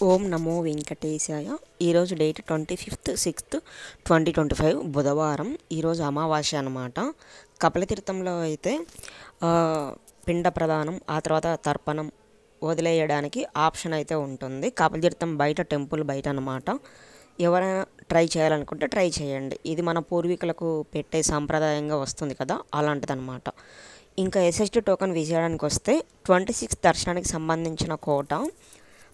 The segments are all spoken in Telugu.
ఓం నమో వెంకటేశాయ. ఈరోజు డేట్ 25/6/2025 బుధవారం. ఈరోజు అమావాస్య అన్నమాట. కపిలతీర్థంలో అయితే పిండ ప్రదానం, ఆ తర్వాత తర్పణం వదిలేయడానికి ఆప్షన్ అయితే ఉంటుంది. కపిలతీర్థం బయట, టెంపుల్ బయట అన్నమాట. ఎవరైనా ట్రై చేయాలనుకుంటే ట్రై చేయండి. ఇది మన పూర్వీకులకు పెట్టే సాంప్రదాయంగా వస్తుంది కదా, అలాంటిదన్నమాట. ఇంకా ఎస్ఎస్టీ టోకెన్ విజయానికి వస్తే 26 దర్శనానికి సంబంధించిన కోట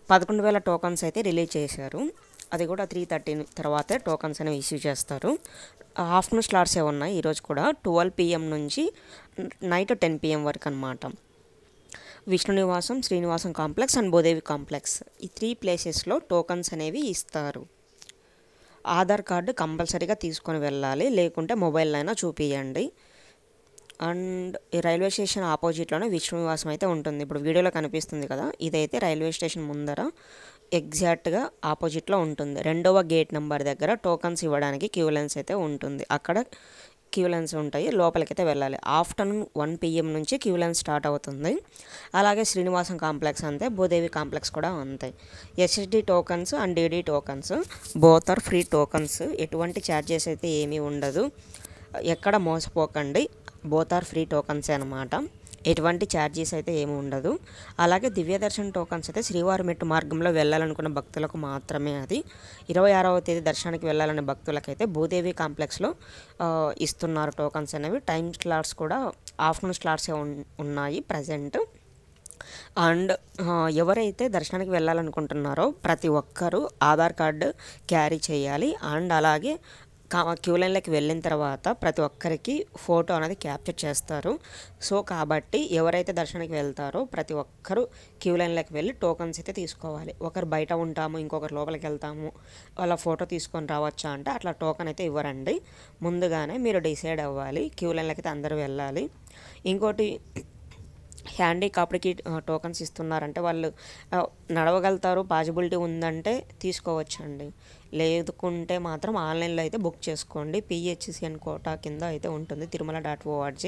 11,000 టోకన్స్ అయితే రిలీజ్ చేశారు. అది కూడా 3:30 తర్వాతే టోకన్స్ అనేవి ఇష్యూ చేస్తారు. ఆఫ్టర్నూన్ స్లాట్సే ఉన్నాయి ఈరోజు కూడా. 12 PM నుంచి నైట్ 10 PM వరకు అనమాట. విష్ణు నివాసం, Srinivasam complex and Bhudevi complex, ఈ 3 ప్లేసెస్లో టోకన్స్ అనేవి ఇస్తారు. ఆధార్ కార్డు కంపల్సరీగా తీసుకొని వెళ్ళాలి, లేకుంటే మొబైల్లో అయినా చూపించండి. అండ్ ఈ రైల్వే స్టేషన్ ఆపోజిట్లోనే విష్ణు నివాసం అయితే ఉంటుంది. ఇప్పుడు వీడియోలో కనిపిస్తుంది కదా, ఇదైతే రైల్వే స్టేషన్ ముందర ఎగ్జాక్ట్గా ఆపోజిట్లో ఉంటుంది. 2వ గేట్ నెంబర్ దగ్గర టోకన్స్ ఇవ్వడానికి క్యూ లైన్స్ అయితే ఉంటుంది. అక్కడ క్యూ లైన్స్ ఉంటాయి, లోపలికైతే వెళ్ళాలి. ఆఫ్టర్నూన్ 1 PM నుంచి క్యూ లైన్ స్టార్ట్ అవుతుంది. అలాగే శ్రీనివాసం కాంప్లెక్స్ అంతే, భూదేవి కాంప్లెక్స్ కూడా అంతే. SSD tokens and DD tokens both are free tokens. ఎటువంటి ఛార్జెస్ అయితే ఏమీ ఉండదు. ఎక్కడ మోసపోకండి, బోత్ ఆర్ ఫ్రీ టోకన్స్ అనమాట. ఎటువంటి ఛార్జెస్ అయితే ఏమి ఉండదు. అలాగే దివ్య దర్శన్ టోకన్స్ అయితే శ్రీవారి మెట్టు మార్గంలో వెళ్ళాలనుకున్న భక్తులకు మాత్రమే. అది 26వ తేదీ దర్శనానికి వెళ్ళాలనే భక్తులకైతే భూదేవి కాంప్లెక్స్లో ఇస్తున్నారు టోకన్స్ అనేవి. టైం స్లాట్స్ కూడా ఆఫ్టర్నూన్ స్లాట్సే ఉన్నాయి ప్రజెంట్. అండ్ ఎవరైతే దర్శనానికి వెళ్ళాలనుకుంటున్నారో ప్రతి ఒక్కరూ ఆధార్ కార్డు క్యారీ చేయాలి. అండ్ అలాగే క్యూ లైన్లోకి వెళ్ళిన తర్వాత ప్రతి ఒక్కరికి ఫోటో అనేది క్యాప్చర్ చేస్తారు. సో కాబట్టి ఎవరైతే దర్శనానికి వెళ్తారో ప్రతి ఒక్కరూ క్యూ లైన్లోకి వెళ్ళి టోకన్స్ అయితే తీసుకోవాలి. ఒకరు బయట ఉంటాము, ఇంకొకరు లోపలికి వెళ్తాము, వాళ్ళ ఫోటో తీసుకొని రావచ్చా అంటే అట్లా టోకన్ అయితే ఇవ్వరండి. ముందుగానే మీరు డిసైడ్ అవ్వాలి, క్యూ లైన్లోకి అయితే అందరూ వెళ్ళాలి. ఇంకోటి, హ్యాండిక్యాప్డ్కి టోకన్స్ ఇస్తున్నారంటే వాళ్ళు నడవగలుగుతారు, పాజిబిలిటీ ఉందంటే తీసుకోవచ్చండి. లేదుకుంటే మాత్రం ఆన్లైన్లో అయితే బుక్ చేసుకోండి. PHCN కోటా కింద అయితే ఉంటుంది, తిరుమల.org.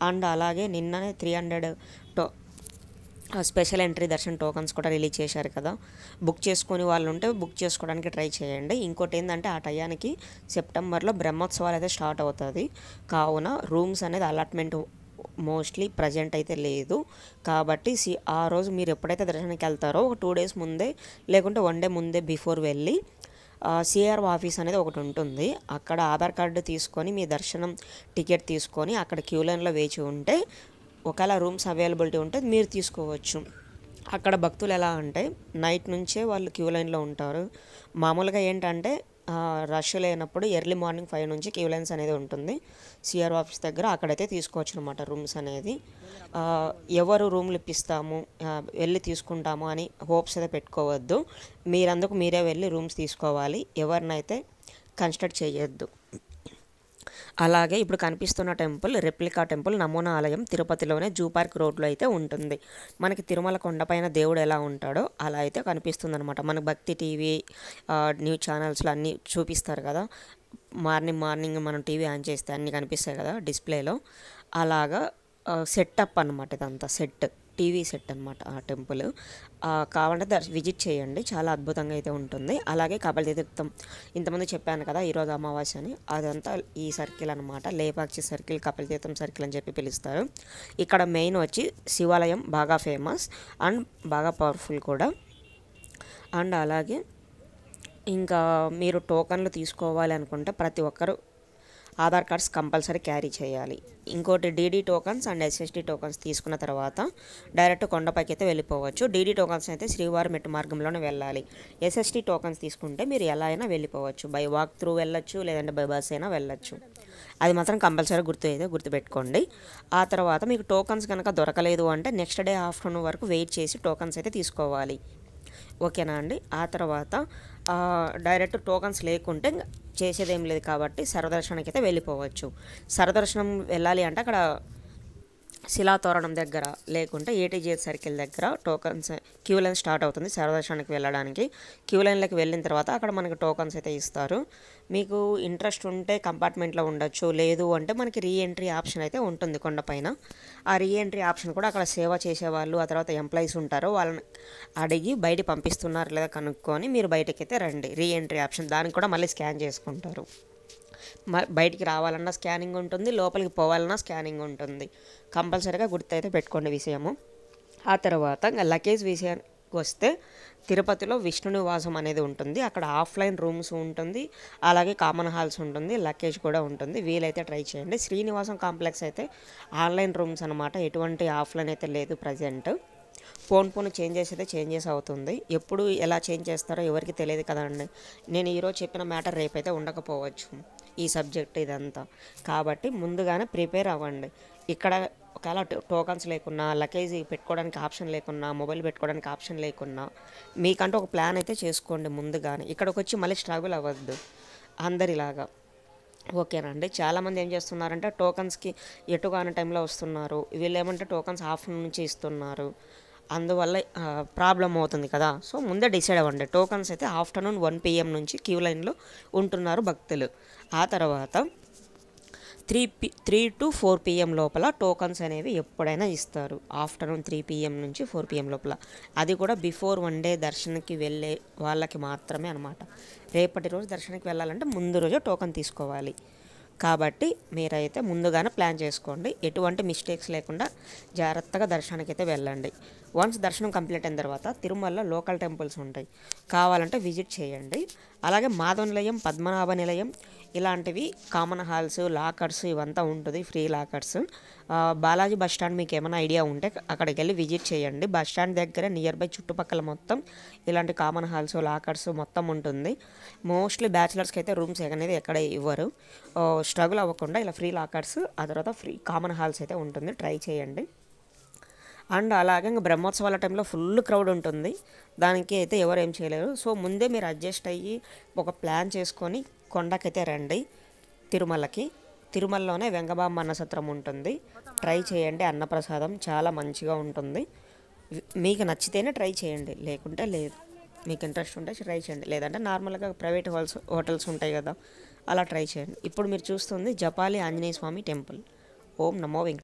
అండ్ అలాగే నిన్ననే 300 స్పెషల్ ఎంట్రీ దర్శన్ టోకన్స్ కూడా రిలీజ్ చేశారు కదా. బుక్ చేసుకుని వాళ్ళు ఉంటే బుక్ చేసుకోవడానికి ట్రై చేయండి. ఇంకోటి ఏంటంటే ఆ టయానికి సెప్టెంబర్లో బ్రహ్మోత్సవాలు అయితే స్టార్ట్ అవుతుంది. కావున రూమ్స్ అనేది అలాట్మెంట్ మోస్ట్లీ ప్రజెంట్ అయితే లేదు. కాబట్టి ఆ రోజు మీరు ఎప్పుడైతే దర్శనానికి వెళ్తారో ఒక 2 days ముందే, లేకుంటే 1 day ముందే బిఫోర్ వెళ్ళి CRO ఆఫీస్ అనేది ఒకటి ఉంటుంది. అక్కడ ఆధార్ కార్డు తీసుకొని మీ దర్శనం టికెట్ తీసుకొని అక్కడ క్యూ లైన్లో వేచి ఉంటే ఒకవేళ రూమ్స్ అవైలబిలిటీ ఉంటే మీరు తీసుకోవచ్చు. అక్కడ భక్తులు ఎలా అంటే నైట్ నుంచే వాళ్ళు క్యూ లైన్లో ఉంటారు. మామూలుగా ఏంటంటే రష్ లేనప్పుడు ఎర్లీ మార్నింగ్ 5 నుంచి క్యూ లైన్స్ అనేది ఉంటుంది CRO ఆఫీస్ దగ్గర. అక్కడైతే తీసుకోవచ్చు అనమాట రూమ్స్ అనేది. ఎవరు రూమ్లు ఇప్పిస్తాము, వెళ్ళి తీసుకుంటాము అని హోప్స్ అయితే పెట్టుకోవద్దు. మీరందుకు మీరే వెళ్ళి రూమ్స్ తీసుకోవాలి, ఎవరినైతే కన్స్ట్రక్ట్ చేయొద్దు. అలాగే ఇప్పుడు కనిపిస్తున్న టెంపుల్ రెప్లికా టెంపుల్, నమూనా ఆలయం తిరుపతిలోనే జూ పార్క్ రోడ్లో అయితే ఉంటుంది. మనకి తిరుమల కొండపైన దేవుడు ఎలా ఉంటాడో అలా అయితే కనిపిస్తుంది అనమాట. మనకు భక్తి టీవీ న్యూస్ ఛానల్స్లో అన్నీ చూపిస్తారు కదా, మార్నింగ్ మనం టీవీ ఆన్ చేస్తే అన్నీ కనిపిస్తాయి కదా డిస్ప్లేలో. అలాగా సెటప్ అనమాట, ఇదంతా టీవీ సెట్ అనమాట ఆ టెంపుల్. కావాలంటే విజిట్ చేయండి, చాలా అద్భుతంగా అయితే ఉంటుంది. అలాగే కపిలతీర్థం ఇంతమంది చెప్పాను కదా ఈరోజు అమావాస్య అని, అదంతా ఈ సర్కిల్ అనమాట. లేపాక్షి సర్కిల్, కపిలతీర్థం సర్కిల్ అని చెప్పి పిలుస్తారు. ఇక్కడ మెయిన్ వచ్చి శివాలయం బాగా ఫేమస్ అండ్ బాగా పవర్ఫుల్ కూడా. అండ్ అలాగే ఇంకా మీరు టోకన్లు తీసుకోవాలి అనుకుంటే ప్రతి ఒక్కరు ఆధార్ కార్డ్స్ కంపల్సరీ క్యారీ చేయాలి. ఇంకోటి, DD tokens and SSD tokens తీసుకున్న తర్వాత డైరెక్ట్ కొండపైకి అయితే వెళ్ళిపోవచ్చు. DD టోకన్స్ అయితే శ్రీవారి మెట్టు మార్గంలోనే వెళ్ళాలి. SSD టోకన్స్ తీసుకుంటే మీరు ఎలా అయినా వెళ్ళిపోవచ్చు, బై వాక్ త్రూ వెళ్ళొచ్చు, లేదంటే బై బస్ అయినా వెళ్ళొచ్చు. అది మాత్రం కంపల్సరీ గుర్తుపెట్టుకోండి. ఆ తర్వాత మీకు టోకన్స్ కనుక దొరకలేదు అంటే నెక్స్ట్ డే ఆఫ్టర్నూన్ వరకు వెయిట్ చేసి టోకన్స్ అయితే తీసుకోవాలి. ఓకేనా అండి. ఆ తర్వాత డైరెక్ట్ టోకన్స్ లేకుంటే చేసేదేం లేదు కాబట్టి సర్వదర్శనానికి అయితే వెళ్ళిపోవచ్చు. సర్వదర్శనం వెళ్ళాలి అంటే అక్కడ శిలాతోరణం దగ్గర లేకుంటే ఏటీజీఎస్ సర్కిల్ దగ్గర టోకన్స్ క్యూ లైన్ స్టార్ట్ అవుతుంది సర్వదర్శనానికి వెళ్ళడానికి. క్యూ లైన్లోకి వెళ్ళిన తర్వాత అక్కడ మనకి టోకన్స్ అయితే ఇస్తారు. మీకు ఇంట్రెస్ట్ ఉంటే కంపార్ట్మెంట్లో ఉండొచ్చు, లేదు అంటే మనకి రీఎంట్రీ ఆప్షన్ అయితే ఉంటుంది కొండపైన. ఆ రీఎంట్రీ ఆప్షన్ కూడా అక్కడ సేవ చేసేవాళ్ళు ఆ తర్వాత ఎంప్లాయీస్ ఉంటారు, వాళ్ళని అడిగి బయట పంపిస్తున్నారు లేదా కనుక్కొని మీరు బయటకైతే రండి. రీఎంట్రీ ఆప్షన్ దానికి కూడా మళ్ళీ స్కాన్ చేసుకుంటారు. బయటికి రావాలన్నా స్కానింగ్ ఉంటుంది, లోపలికి పోవాలన్నా స్కానింగ్ ఉంటుంది. కంపల్సరీగా గుర్తయితే పెట్టుకోండి విషయము. ఆ తర్వాత ఇంకా లగేజ్ విషయానికి వస్తే తిరుపతిలో విష్ణు నివాసం అనేది ఉంటుంది. అక్కడ ఆఫ్లైన్ రూమ్స్ ఉంటుంది, అలాగే కామన్ హాల్స్ ఉంటుంది, లగేజ్ కూడా ఉంటుంది. వీలైతే ట్రై చేయండి. శ్రీనివాసం కాంప్లెక్స్ అయితే ఆన్లైన్ రూమ్స్ అనమాట, ఎటువంటి ఆఫ్లైన్ అయితే లేదు ప్రజెంట్. పోను చేంజెస్ అవుతుంది. ఎప్పుడు ఎలా చేంజ్ చేస్తారో ఎవరికి తెలియదు కదండి. నేను ఈరోజు చెప్పిన మ్యాటర్ రేపైతే ఉండకపోవచ్చు ఈ సబ్జెక్ట్ ఇదంతా. కాబట్టి ముందుగానే ప్రిపేర్ అవ్వండి. ఇక్కడ ఒకవేళ టోకన్స్ లేకున్నా, లగేజ్ పెట్టుకోవడానికి ఆప్షన్ లేకున్నా, మొబైల్ పెట్టుకోవడానికి ఆప్షన్ లేకున్నా మీకంటూ ఒక ప్లాన్ అయితే చేసుకోండి ముందుగానే. ఇక్కడికి వచ్చి మళ్ళీ స్ట్రగుల్ అవ్వద్దు అందరిలాగా. ఓకేనండి. చాలామంది ఏం చేస్తున్నారంటే టోకన్స్కి ఎటుగాని టైంలో వస్తున్నారు, వీళ్ళు ఏమంటే టోకన్స్ ఆఫ్టర్నూన్ నుంచి ఇస్తున్నారు, అందువల్ల ప్రాబ్లం అవుతుంది కదా. సో ముందే డిసైడ్ అవ్వండి. టోకన్స్ అయితే ఆఫ్టర్నూన్ 1 PM నుంచి క్యూ లైన్లో ఉంటున్నారు భక్తులు. ఆ తర్వాత 3 to 4 PM లోపల టోకన్స్ అనేవి ఎప్పుడైనా ఇస్తారు. ఆఫ్టర్నూన్ 3 PM నుంచి 4 PM లోపల. అది కూడా బిఫోర్ 1 డే దర్శనకి వెళ్ళే వాళ్ళకి మాత్రమే అనమాట. రేపటి రోజు దర్శనకి వెళ్ళాలంటే ముందు రోజే టోకన్ తీసుకోవాలి. కాబట్టి మీరైతే ముందుగానే ప్లాన్ చేసుకోండి. ఎటువంటి మిస్టేక్స్ లేకుండా జాగ్రత్తగా దర్శనానికి అయితే వెళ్ళండి. వన్స్ దర్శనం కంప్లీట్ అయిన తర్వాత తిరుమలలో లోకల్ టెంపుల్స్ ఉంటాయి, కావాలంటే విజిట్ చేయండి. అలాగే మాధవ నిలయం, పద్మనాభ నిలయం ఇలాంటివి కామన్ హాల్స్, లాకర్స్ ఇవంతా ఉంటుంది, free lockers. Balaji bus stand మీకు ఏమైనా ఐడియా ఉంటే అక్కడికి వెళ్ళి విజిట్ చేయండి. బస్ స్టాండ్ దగ్గర నియర్ బై చుట్టుపక్కల మొత్తం ఇలాంటి కామన్ హాల్స్, లాకర్స్ మొత్తం ఉంటుంది. మోస్ట్లీ బ్యాచిలర్స్కి అయితే రూమ్స్ అనేది ఎక్కడ ఇవ్వరు. స్ట్రగుల్ అవ్వకుండా ఇలా ఫ్రీ లాకర్స్, ఆ తర్వాత ఫ్రీ కామన్ హాల్స్ అయితే ఉంటుంది, ట్రై చేయండి. అండ్ అలాగే ఇంకా బ్రహ్మోత్సవాల టైంలో ఫుల్ క్రౌడ్ ఉంటుంది, దానికి అయితే ఎవరు ఏం చేయలేరు. సో ముందే మీరు అడ్జస్ట్ అయ్యి ఒక ప్లాన్ చేసుకొని కొండకైతే రండి. తిరుమలలోనే వెంగబాంబ అన్నసత్రం ఉంటుంది, ట్రై చేయండి. అన్నప్రసాదం చాలా మంచిగా ఉంటుంది. మీకు నచ్చితేనే ట్రై చేయండి, లేకుంటే లేదు. మీకు ఇంట్రెస్ట్ ఉంటే ట్రై చేయండి, లేదంటే నార్మల్గా ప్రైవేట్ హోటల్స్ ఉంటాయి కదా, అలా ట్రై చేయండి. ఇప్పుడు మీరు చూస్తుంది జపాలి ఆంజనేయ స్వామి టెంపుల్. ఓం నమో వెంకటేశాయ.